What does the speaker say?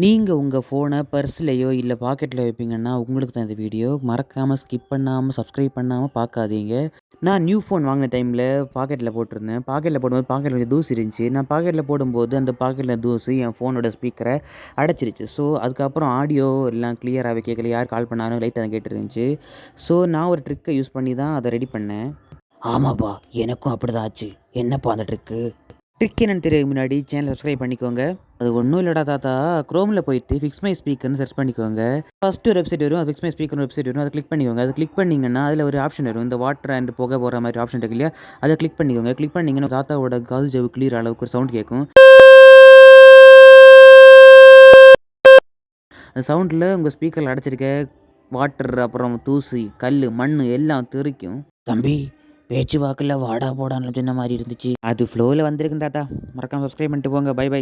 நீங்கள் உங்கள் ஃபோனை பர்ஸ்லேயோ இல்லை பாக்கெட்டில் வைப்பீங்கன்னா உங்களுக்கு தான் இந்த வீடியோ. மறக்காமல் ஸ்கிப் பண்ணாமல் சப்ஸ்கிரைப் பண்ணாமல் பார்க்காதீங்க. நான் நியூ ஃபோன் வாங்கின டைமில் பாக்கெட்டில் போட்டிருந்தேன். பாக்கெட்டில் போடும்போது பாக்கெட்டில் கொஞ்சம் தூசு இருந்துச்சு. நான் பாக்கெட்டில் போடும்போது அந்த பாக்கெட்டில் தூசு என் ஃபோனோட ஸ்பீக்கரை அடைச்சிருச்சு. ஸோ அதுக்கப்புறம் ஆடியோ எல்லாம் கிளியராகவே கேட்கல. யார் கால் பண்ணாலும் லைட்டாக தான் கேட்டுருந்துச்சு. ஸோ நான் ஒரு ட்ரிக்கை யூஸ் பண்ணி தான் அதை ரெடி பண்ணேன். ஆமாப்பா, எனக்கும் அப்படி தான் ஆச்சு. என்னப்பா அந்த ட்ரிக்கு? ட்ரிக் என்னன்னு தெரியறதுக்கு முன்னாடி சேனல் சப்ஸ்கிரைப் பண்ணிக்கோங்க. அது ஒன்றும் இல்லைடா தாத்தா, குரோமில் போயிட்டு ஃபிக்ஸ் மை ஸ்பீக்கர்னு சர்ச் பண்ணிக்கோங்க. ஃபஸ்ட்டு ஒரு வெப்சைட் வரும், அது ஃபிக்ஸ் மை ஸ்பீக்கர்னு வெப்சைட் வரும். அதை கிளிக் பண்ணிக்கோங்க. அதை கிளிக் பண்ணிங்கன்னா அதில் ஒரு ஆப்ஷன் வரும். இந்த வாட்டர் அண்ட் புகை போகிற மாதிரி ஆப்ஷன் இருக்கு இல்லையா, அதை கிளிக் பண்ணிக்கோங்க. கிளிக் பண்ணிங்கன்னா தாத்தாவோட காது ஜவு கிளியர் அளவுக்கு ஒரு சவுண்ட் கேட்கும். அந்த சவுண்டில் உங்கள் ஸ்பீக்கரில் அடைச்சிருக்க வாட்டர், அப்புறம் தூசி, கல், மண் எல்லாம் தெறிக்கும். தம்பி, பேச்சு வாக்கில் வாடா போடான்னு சொன்ன மாதிரி இருந்துச்சு. அது ஃப்ளோவில் வந்திருக்கு தாத்தா. மறக்காமல் சப்ஸ்கிரைப் பண்ணிட்டு போங்க. Bye by.